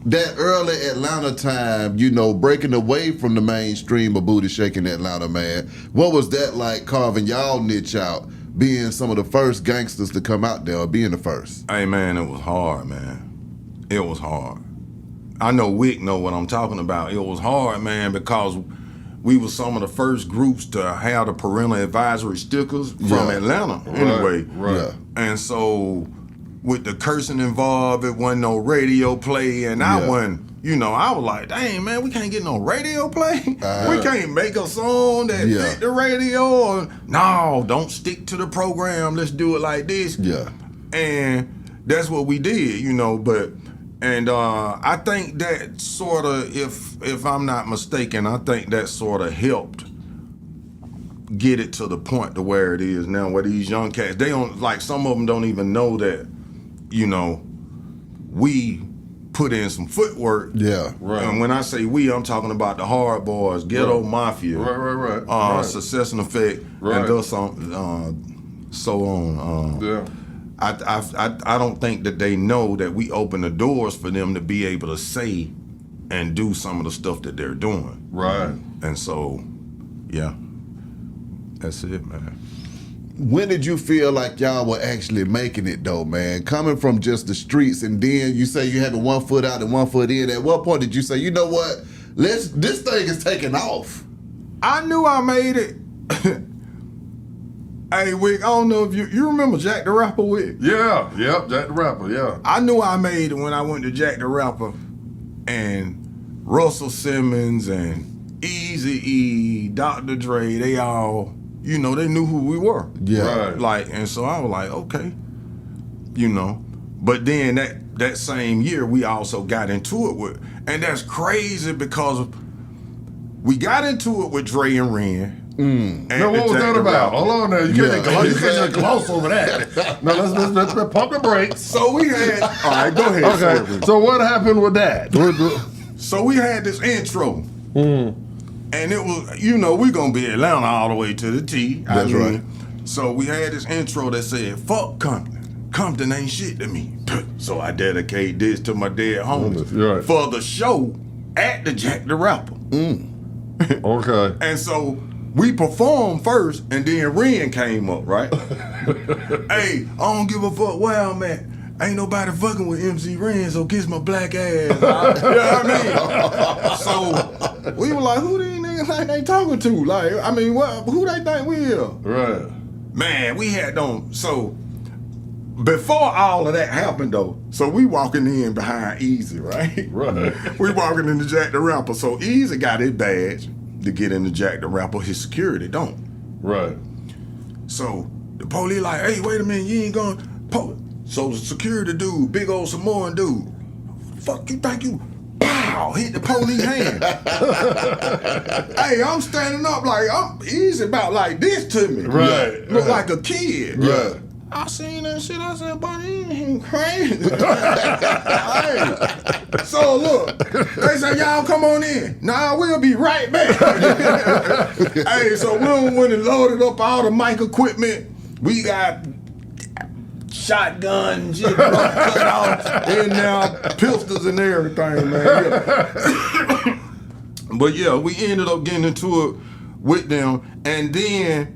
that early Atlanta time, you know, breaking away from the mainstream of booty shaking Atlanta, man. What was that like carving y'all niche out, being some of the first gangsters to come out there, or being the first? Hey, man, it was hard, man. It was hard. I know Wick know what I'm talking about. It was hard, man, because we were some of the first groups to have the parental advisory stickers from Atlanta, anyway. Right. Yeah. And so, with the cursing involved, it wasn't no radio play, and I wasn't, you know, I was like, dang, man, we can't get no radio play? We can't make a song that fit the radio? Or, no, don't stick to the program, let's do it like this. Yeah. And that's what we did, you know, and I think that sort of, if I'm not mistaken, I think that sort of helped get it to the point to where it is now, where these young cats, they don't, like, some of them don't even know that, you know, we put in some footwork. Yeah. Right. And when I say we, I'm talking about the Hard Boys, Ghetto Mafia, Right. Success and Effect, and thus on, so on. I don't think that they know that we open the doors for them to be able to say and do some of the stuff that they're doing. Right. And so, yeah, that's it, man. When did you feel like y'all were actually making it though, man? Coming from just the streets, and then you say you having 1 foot out and 1 foot in. At what point did you say, you know what, this thing is taking off? I knew I made it. Hey, Wick, I don't know if you remember Jack the Rapper, Wick? Yeah, yep, Jack the Rapper, yeah. I knew I made it when I went to Jack the Rapper, and Russell Simmons and Eazy-E, Dr. Dre, they all, you know, they knew who we were. Yeah. Right. Like, and so I was like, okay, you know. But then that same year, we also got into it with, and that's crazy because we got into it with Dre and Ren. Now, what was that about? Hold on now. You can't just gloss over that. No, let's pump the brakes. So we had, all right, go ahead. Okay, so what happened with that? So we had this intro. And it was, you know, we gonna be Atlanta all the way to the T. That's right. So we had this intro that said, fuck Compton. Compton ain't shit to me. So I dedicate this to my dead homies Right. for the show at the Jack the Rapper. Okay. And so we performed first, and then Ren came up, right? Hey, I don't give a fuck where I'm at. Ain't nobody fucking with MC Ren, so kiss my black ass. You know what I mean? So we were like, who these niggas think they talking to? Like, I mean, who they think we are? Right. Man, we had them. So before all of that happened, though, so we walking in behind Eazy, right? Right. We walking into Jack the Rapper. So Eazy got his badge to get into Jack the Rapper. His security don't. Right. So the police like, hey, wait a minute, you ain't gonna. So the security dude, big old Samoan dude, fuck you think you, pow, hit the police hand. Hey, I'm standing up like, I'm easy about like this to me. Right. Look like a kid. Right. I seen that shit, I said, but he ain't crazy. Hey, so look, they say, y'all come on in. Nah, we'll be right back. Hey, so we went and loaded up all the mic equipment. We got shotgun and shit cut off in now, pistols and everything, man. Yeah. But yeah, we ended up getting into it with them, and then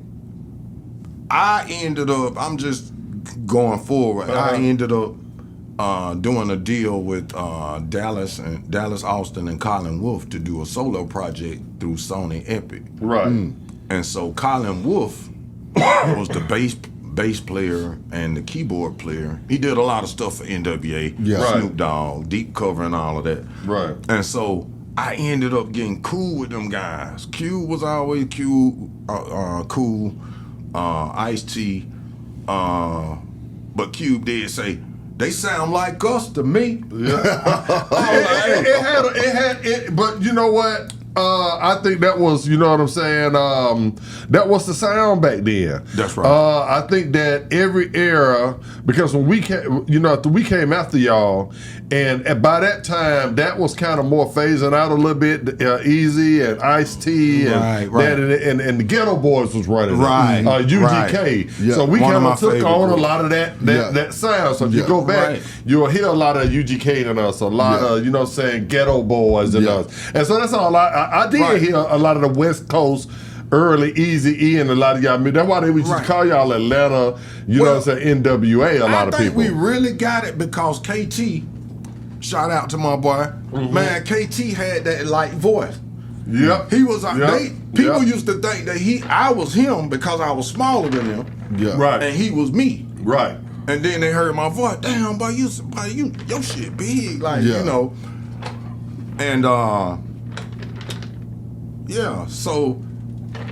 I ended up, I'm just going forward, I ended up doing a deal with Dallas Austin and Colin Wolf to do a solo project through Sony Epic. Right. And so Colin Wolf was the bass player and the keyboard player. He did a lot of stuff for NWA, Snoop Dogg, Deep Cover and all of that. Right. And so I ended up getting cool with them guys. Q was always cool, Ice-T, but Cube did say, they sound like us to me. Yeah. But you know what? I think that was, you know what I'm saying. That was the sound back then. That's right. I think that every era, because when we came, we came after y'all, and by that time, that was kind of more phasing out a little bit. Easy and Ice-T and and the Ghetto Boys was running. Right. UGK. Right. Yeah. So we One of kind my of took favorite on a groups. lot of that sound. So if you Yeah. go back, Right. you'll hear a lot of UGK in us, a lot of Ghetto Boys in Yeah. us, and so that's all. I did Right. hear a lot of the West Coast early Easy E and a lot of y'all. That's why they would just Right. call y'all Atlanta. NWA. A lot of people. I think we really got it because KT. Shout out to my boy, man. KT had that light voice. Yep. He was. People Yep. used to think that I was him because I was smaller than him, Yeah. Right. and he was me. Right. And then they heard my voice. Damn, boy, you your shit big, like Yeah. you know. And yeah, so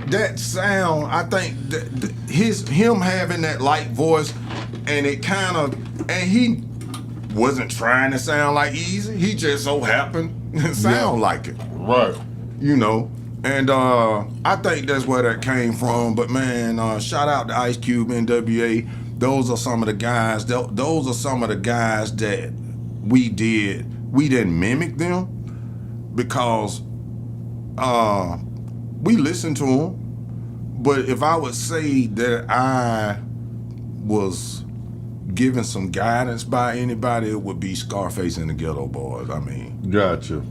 that sound, I think that him having that light voice, and it kind of, and he wasn't trying to sound like Easy. He just so happened to sound like it, Right. you know. And I think that's where that came from. But man, shout out to Ice Cube, NWA. Those are some of the guys. Those are some of the guys that we didn't mimic them because we listened to them. But if I would say that I was given some guidance by anybody, it would be Scarface and the Ghetto Boys. I mean, Gotcha.